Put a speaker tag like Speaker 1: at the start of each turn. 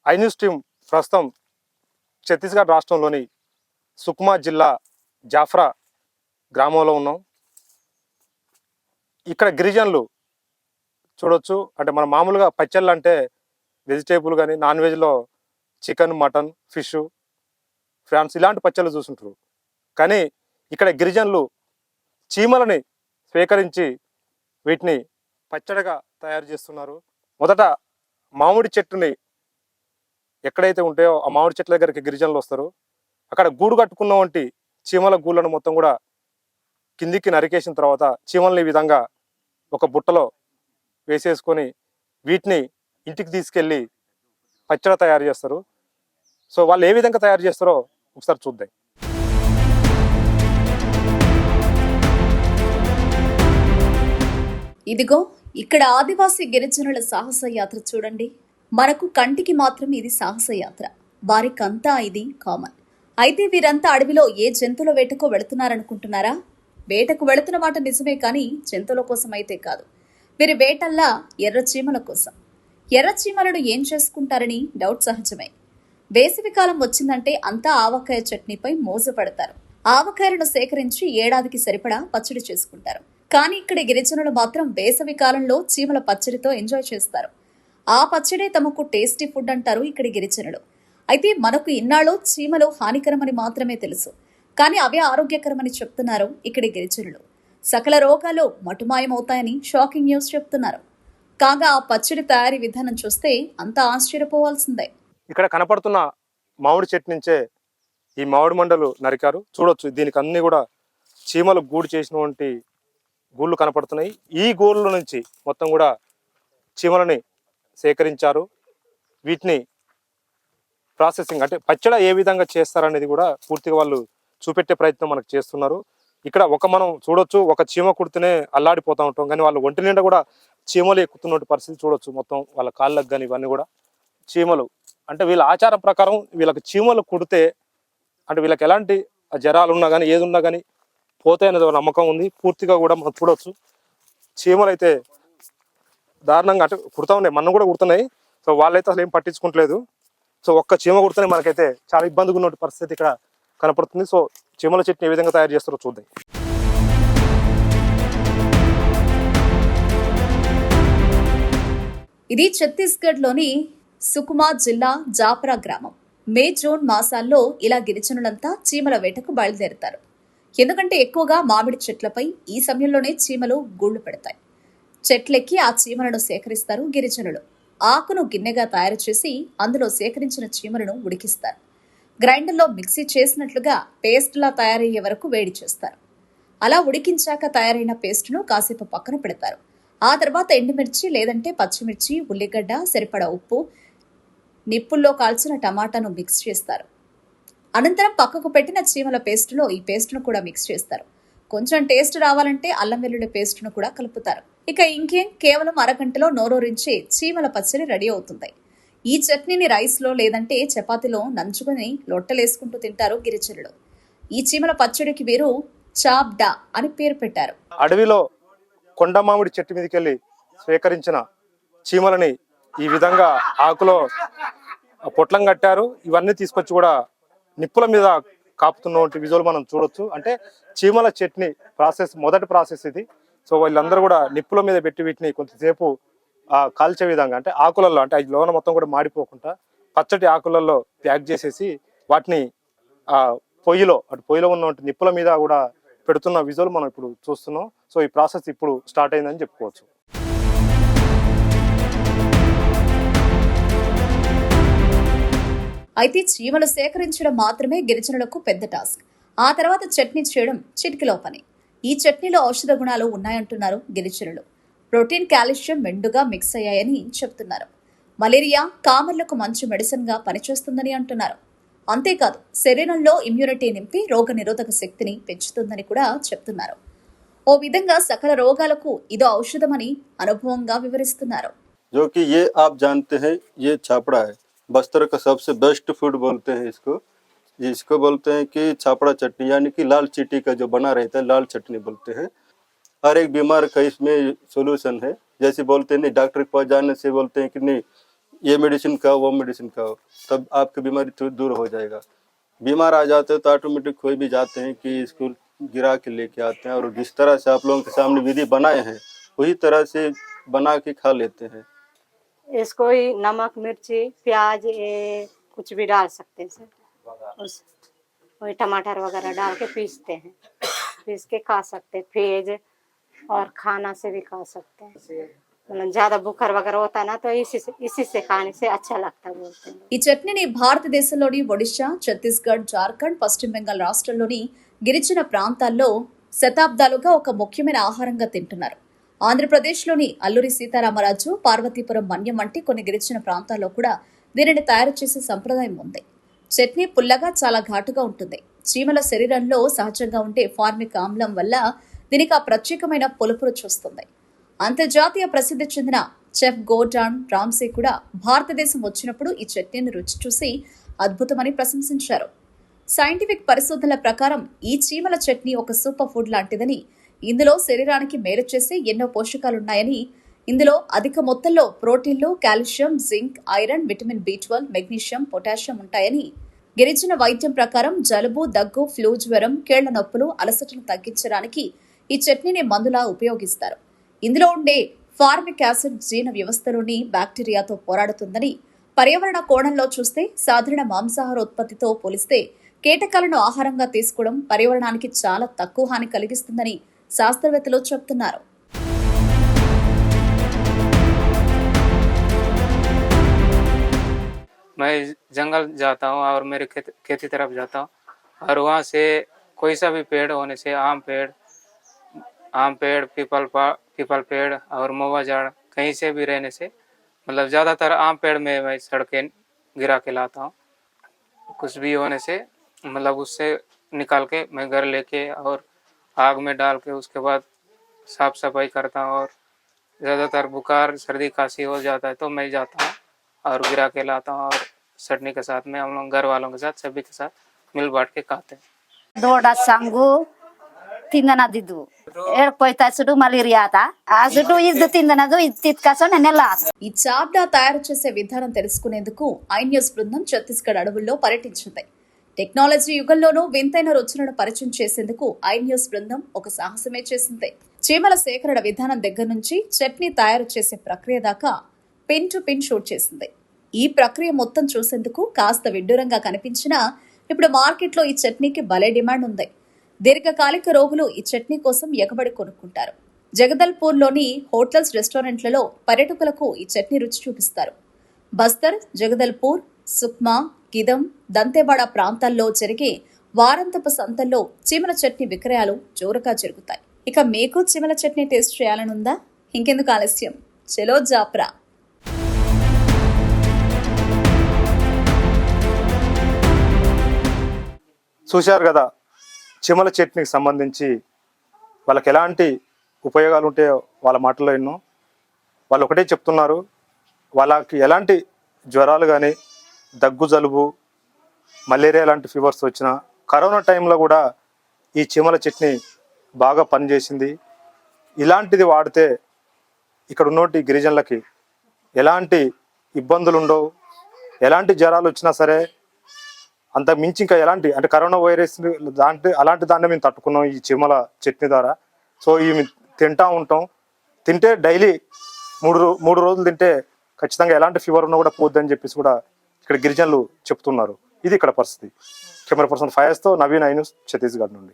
Speaker 1: I news team ప్రస్తుతం ఛత్తీస్గఢ్ రాష్ట్రంలోని సుక్మా జిల్లా జాఫ్రా గ్రామంలో ఉన్నాం. ఇక్కడ గిరిజనులు చూడొచ్చు. అంటే మన మామూలుగా పచ్చళ్ళు అంటే వెజిటేబుల్ కానీ నాన్ వెజ్లో చికెన్, మటన్, ఫిష్, ఫ్రాన్స్ ఇలాంటి పచ్చళ్ళు చూస్తుంటారు. కానీ ఇక్కడ గిరిజనులు చీమలని స్వీకరించి వీటిని పచ్చడిగా తయారు చేస్తున్నారు. మొదట మామిడి చెట్టుని ఎక్కడైతే ఉంటాయో ఆ మామిడి చెట్ల దగ్గరికి గిరిజనులు వస్తారు. అక్కడ గూడు కట్టుకున్న వంటి చీమల గూళ్ళను మొత్తం కూడా కిందికి నరికేసిన తర్వాత చీమల్ని ఈ విధంగా ఒక బుట్టలో వేసేసుకొని వీటిని ఇంటికి తీసుకెళ్ళి పచ్చడి తయారు చేస్తారు. సో వాళ్ళు ఏ విధంగా తయారు చేస్తారో ఒకసారి చూద్దాం.
Speaker 2: ఇదిగో ఇక్కడ ఆదివాసీ గిరిజనుల సాహస యాత్ర చూడండి. మనకు కంటికి మాత్రం ఇది సాహస యాత్ర, వారికంతా ఇది కామన్. అయితే వీరంతా అడవిలో ఏ జంతువుల వేటకో వెళుతున్నారనుకుంటున్నారా? వేటకు వెళుతున్న మాట నిజమే, కానీ జంతువుల కోసం అయితే కాదు. వీరి వేటల్లా ఎర్ర చీమల కోసం. ఎర్ర చీమలను ఏం చేసుకుంటారని డౌట్ సహజమే. వేసవికాలం వచ్చిందంటే అంతా ఆవకాయ చట్నీపై మోజు పడతారు. ఆవకాయలను సేకరించి ఏడాదికి సరిపడా పచ్చడి చేసుకుంటారు. కానీ ఇక్కడ గిరిజనులు మాత్రం వేసవి కాలంలో చీమల పచ్చడితో ఎంజాయ్ చేస్తారు. ఆ పచ్చడే తమకు టేస్టీ ఫుడ్ అంటారు ఇక్కడి గిరిజనులు. అయితే మనకు ఇన్నాళ్ళు చీమలు హానికరమని మాత్రమే తెలుసు, కానీ అవే ఆరోగ్యకరమని చెప్తున్నారు ఇక్కడి గిరిజనులు. సకల రోగాలు మటుమాయమవుతాయని షాకింగ్ న్యూస్ చెప్తున్నారు. కాగా ఆ పచ్చడి తయారీ విధానం చూస్తే అంతా ఆశ్చర్యపోవాల్సిందే.
Speaker 1: ఇక్కడ కనపడుతున్న మామిడి చెట్టు నుంచే ఈ మామిడి మండలు నరికారు. చూడొచ్చు, దీనికి అన్ని కూడా చీమలు గూడు చేసినటువంటి గూళ్ళు కనపడుతున్నాయి. ఈ గూళ్ళ నుంచి మొత్తం కూడా చీమలని సేకరించారు. వీటిని ప్రాసెసింగ్ అంటే పచ్చడి ఏ విధంగా చేస్తారనేది కూడా పూర్తిగా వాళ్ళు చూపెట్టే ప్రయత్నం మనకు చేస్తున్నారు. ఇక్కడ మనం చూడొచ్చు, ఒక చీమ కుడితేనే అల్లాడిపోతూ ఉంటాం, కానీ వాళ్ళు ఒంటి నిండా కూడా చీమలు ఎక్కుతున్న పరిస్థితి చూడొచ్చు. మొత్తం వాళ్ళ కాళ్ళకు కానీ ఇవన్నీ కూడా చీమలు. అంటే వీళ్ళ ఆచారం ప్రకారం వీళ్ళకి చీమలు కుడితే అంటే వీళ్ళకి ఎలాంటి జ్వరాలు ఉన్నా కానీ ఏది ఉన్నా కానీ పోతాయనేది ఒక నమ్మకం ఉంది. పూర్తిగా కూడా మనం చూడొచ్చు, చీమలు అయితే దారుణంగా అంటే కుడతా ఉన్నాయి, మన కూడా కుడుతున్నాయి. సో వాళ్ళైతే అసలు ఏం పట్టించుకోవట్లేదు. సో ఒక్క చీమ కుడితేనే మనకైతే చాలా ఇబ్బందిగా ఉన్న పరిస్థితి ఇక్కడ కనపడుతుంది. సో చీమల చెట్టుని ఏ విధంగా తయారు చేస్తారో చూద్దాం.
Speaker 2: ఇది ఛత్తీస్గఢ్లోని సుకుమా జిల్లా జాఫ్రా గ్రామం. మే, జూన్ మాసాల్లో ఇలా గిరిజనులంతా చీమల వేటకు బయలుదేరుతారు. ఎందుకంటే ఎక్కువగా మామిడి చెట్లపై ఈ సమయంలోనే చీమలు గూళ్లు పెడతాయి. చెట్లెక్కి ఆ చీమలను సేకరిస్తారు గిరిజనులు. ఆకును గిన్నెగా తయారు చేసి అందులో సేకరించిన చీమలను ఉడికిస్తారు. గ్రైండర్లో మిక్సీ చేసినట్లుగా పేస్ట్లా తయారయ్యే వరకు వేడి చేస్తారు. అలా ఉడికించాక తయారైన పేస్టును కాసేపు పక్కన పెడతారు. ఆ తర్వాత ఎండుమిర్చి లేదంటే పచ్చిమిర్చి, ఉల్లిగడ్డ, సరిపడా ఉప్పు, నిప్పుల్లో కాల్చిన టమాటాను మిక్స్ చేస్తారు. అనంతరం పక్కకు పెట్టిన చీమల పేస్టులో ఈ పేస్టును కూడా మిక్స్ చేస్తారు. కొంచెం టేస్ట్ రావాలంటే అల్లం వెల్లుల్లి పేస్టును కూడా కలుపుతారు. ఇక ఇంకేం, కేవలం అరగంటలో నోరూరించే చీమల పచ్చడి రెడీ అవుతుంది. ఈ చట్నీని రైస్లో లేదంటే చపాతీలో నంచుకొని లొట్టలేసుకుంటూ తింటారు గిరిజనులు. ఈ చీమల పచ్చడికి వీరు చాప్ డా అని పేరు పెట్టారు.
Speaker 1: అడవిలో కొండ మామిడి చెట్టు మీదకి వెళ్ళి స్వీకరించిన చీమలని ఈ విధంగా ఆకులో పొట్లం కట్టారు. ఇవన్నీ తీసుకొచ్చి కూడా నిప్పుల మీద కాపుతున్నటువంటి విజువల్ మనం చూడొచ్చు. అంటే చీమల చట్నీ ప్రాసెస్ మొదటి ప్రాసెస్ ఇది. సో వీళ్ళందరూ కూడా నిప్పుల మీద పెట్టి వీటిని కొంతసేపు కాల్చే విధంగా అంటే ఆకులలో అంటే అది లోన మొత్తం కూడా మాడిపోకుండా పచ్చటి ఆకులలో ప్యాక్ చేసేసి వాటిని పొయ్యిలో ఉన్న నిప్పుల మీద కూడా పెడుతున్న విజువల్ మనం ఇప్పుడు చూస్తున్నాం. సో ఈ ప్రాసెస్ ఇప్పుడు స్టార్ట్ అయిందని చెప్పుకోవచ్చు.
Speaker 2: అయితే చీమలు సేకరించడం మాత్రమే గిరిజనులకు పెద్ద టాస్క్. ఆ తర్వాత చట్నీ చేయడం చిటికెలో పని. ఈ చట్నీలో ఔషధ గుణాలు ఉన్నాయంటున్నారు గిరిజనులు. ప్రోటీన్, కాల్షియం మెండుగా మిక్స్ అయ్యాయని చెప్తున్నారు. మలేరియా, కామర్లకు మంచి మెడిసిన్ గా పనిచేస్తుందని అంటున్నారు. అంతేకాదు శరీరంలో ఇమ్యూనిటీ నింపి రోగ నిరోధక శక్తిని పెంచుతుందని కూడా చెప్తున్నారు. ఓ విధంగా సకల రోగాలకు ఇదో ఔషధమని అనుభవంగా వివరిస్తున్నారు.
Speaker 3: जो कि ये आप जानते हैं, ये छापड़ा है, बस्तर का सबसे बेस्ट फूड बोलते हैं इसको बोलते हैं कि छापड़ा चटनी, यानी कि लाल चीटी का जो बना रहता है लाल चटनी बोलते हैं। हर एक बीमार का इसमें सोल्यूशन है। जैसे बोलते हैं नहीं, डॉक्टर के पास जाने से बोलते हैं कि नहीं ये मेडिसिन खाओ वो मेडिसिन खाओ, तब आपकी बीमारी दूर हो जाएगा। बीमार आ जाते हैं तो ऑटोमेटिक कोई भी जाते हैं कि इसको गिरा के लेके आते हैं, और जिस तरह से आप लोगों के सामने विधि बनाए हैं वही तरह से बना के खा लेते हैं।
Speaker 4: इसको ही नमक मिर्ची प्याज ये कुछ भी डाल सकते हैं सर, उस वही टमाटर वगैरह डाल के पीसते हैं, पीस के खा सकते हैं। फेज और खाना से भी खा सकते हैं, मतलब ज्यादा बुखार वगैरह होता है ना तो इसी से खाने से अच्छा लगता है बोलते हैं।
Speaker 2: ఈ చట్నీని భారతదేశంలోని ఒడిశా, ఛత్తీస్గఢ్, జార్ఖండ్, పశ్చిమ బెంగాల్ రాష్ట్రాల్లోని గిరిజన ప్రాంతాల్లో శతాబ్దాలుగా ఒక ముఖ్యమైన ఆహారంగా తింటున్నారు. ఆంధ్రప్రదేశ్లోని అల్లూరి సీతారామరాజు, పార్వతీపురం, మన్యం వంటి కొన్ని గిరిజన ప్రాంతాల్లో కూడా దీనిని తయారు చేసే సంప్రదాయం ఉంది. చట్నీ పుల్లగా చాలా ఘాటుగా ఉంటుంది. చీమల శరీరంలో సహజంగా ఉండే ఫార్మిక్ ఆమ్లం వల్ల దీనికి ఆ ప్రత్యేకమైన పులుపు రుచి వస్తుంది. అంతర్జాతీయ ప్రసిద్ధి చెందిన చెఫ్ గోర్డాన్ రామ్సే కూడా భారతదేశం వచ్చినప్పుడు ఈ చట్నీని రుచి చూసి అద్భుతమని ప్రశంసించారు. సైంటిఫిక్ పరిశోధనల ప్రకారం ఈ చీమల చట్నీ ఒక సూపర్ ఫుడ్ లాంటిదని, ఇందులో శరీరానికి మేలు చేసే ఎన్నో పోషకాలున్నాయని, ఇందులో అధిక మొత్తంలో ప్రోటీన్లు, calcium, zinc, iron, vitamin B12, magnesium, potassium ఉంటాయని, గిరిజన వైద్యం ప్రకారం జలుబు, దగ్గు, ఫ్లూ, జ్వరం, కీళ్ల నొప్పులు, అలసటను తగ్గించడానికి ఈ చట్నీని మందులా ఉపయోగిస్తారు. ఇందులో ఉండే ఫార్మిక్ యాసిడ్ జీర్ణ వ్యవస్థలోని బ్యాక్టీరియాతో పోరాడుతుందని, పర్యావరణ కోణంలో చూస్తే సాధారణ మాంసాహార ఉత్పత్తితో పోలిస్తే కీటకాలను ఆహారంగా తీసుకోవడం పర్యావరణానికి చాలా తక్కువ హాని కలిగిస్తుందని శాస్త్రవేత్తలు చెబుతున్నారు.
Speaker 5: मैं जंगल जाता हूँ और मेरे खेती तरफ जाता हूँ, और वहाँ से कोई सा भी पेड़ होने से आम पेड़, पीपल पेड़ और महुआ झाड़ कहीं से भी रहने से, मतलब ज़्यादातर आम पेड़ में मैं सड़कें गिरा के लाता हूँ। कुछ भी होने से मतलब उससे निकाल के मैं घर लेके और आग में डाल के उसके बाद साफ सफाई करता हूँ, और ज़्यादातर बुखार सर्दी खांसी हो जाता है तो मैं जाता हूँ और गिरा के लाता हूँ, और चटनी के साथ में हम लोग घर वालों के साथ सभी के साथ मिल बांट के खाते हैं.
Speaker 6: దూడ సంగు తిందనదిదు ఏడుపోయితే చుట్టూ మలేరియా ఆ చుట్టూ ఇది తిందనదు ఇది తిత్కాసో నెల
Speaker 2: ఈ చాప్డా తయారు చేసే విధానం తెలుసుకునేందుకు ఐన్యూస్ బృందం ఛత్తీస్గఢ్ అడవుల్లో పర్యటించింది. టెక్నాలజీ యుగంలోనూ వింతైన రుచులను పరిచయం చేసేందుకు ఐన్యూస్ బృందం ఒక సాహసమే చేసింది. చీమల సేకరణ విధానం దగ్గర నుంచి చట్నీ తయారు చేసే ప్రక్రియ దాకా పిన్ టు పిన్ షూట్ చేసింది. ఈ ప్రక్రియ మొత్తం చూసేందుకు కాస్త విడ్డూరంగా కనిపించినా ఇప్పుడు మార్కెట్లో ఈ చట్నీకి భలే డిమాండ్ ఉంది. దీర్ఘకాలిక రోగులు ఈ చట్నీ కోసం ఎగబడి కొనుక్కుంటారు. జగదల్పూర్లోని హోటల్స్, రెస్టారెంట్లలో పర్యాటకులకు ఈ చట్నీ రుచి చూపిస్తారు. బస్తర్, జగదల్పూర్, సుక్మా, గిదం, దంతేవాడ ప్రాంతాల్లో జరిగే వారాంతపు సంతల్లో చీమల చట్నీ విక్రయాలు జోరుగా జరుగుతాయి. ఇక మీకు చీమల చట్నీ టేస్ట్ చేయాలనుందా? ఇంకెందుకు ఆలస్యం, చలో జాప్రా.
Speaker 1: చూశారు కదా, చీమల చట్నీకి సంబంధించి వాళ్ళకి ఎలాంటి ఉపయోగాలు ఉంటాయో వాళ్ళ మాటల్లో ఎన్నో. వాళ్ళు ఒకటే చెప్తున్నారు, వాళ్ళకి ఎలాంటి జ్వరాలు కానీ, దగ్గు, జలుబు, మలేరియా లాంటి ఫీవర్స్ వచ్చినా, కరోనా టైంలో కూడా ఈ చీమల చట్నీ బాగా పనిచేసింది. ఇలాంటిది వాడితే ఇక్కడ ఉన్నోటి గిరిజనులకి ఎలాంటి ఇబ్బందులు ఉండవు. ఎలాంటి జ్వరాలు వచ్చినా సరే, అంత మించి ఇంకా ఎలాంటి అంటే కరోనా వైరస్ అలాంటి దాన్ని మేము తట్టుకున్నాం ఈ చీమల చట్నీ ద్వారా. సో ఇవి తింటా ఉంటాం. తింటే డైలీ మూడు రోజులు తింటే ఖచ్చితంగా ఎలాంటి ఫీవర్ ఉన్నా కూడా పోద్దని చెప్పేసి కూడా ఇక్కడ గిరిజనులు చెప్తున్నారు. ఇది ఇక్కడ పరిస్థితి. కెమెరా పర్సన్ ఫయాజ్తో నవీన్, ఐన్యూస్, ఛత్తీస్గఢ్ నుండి.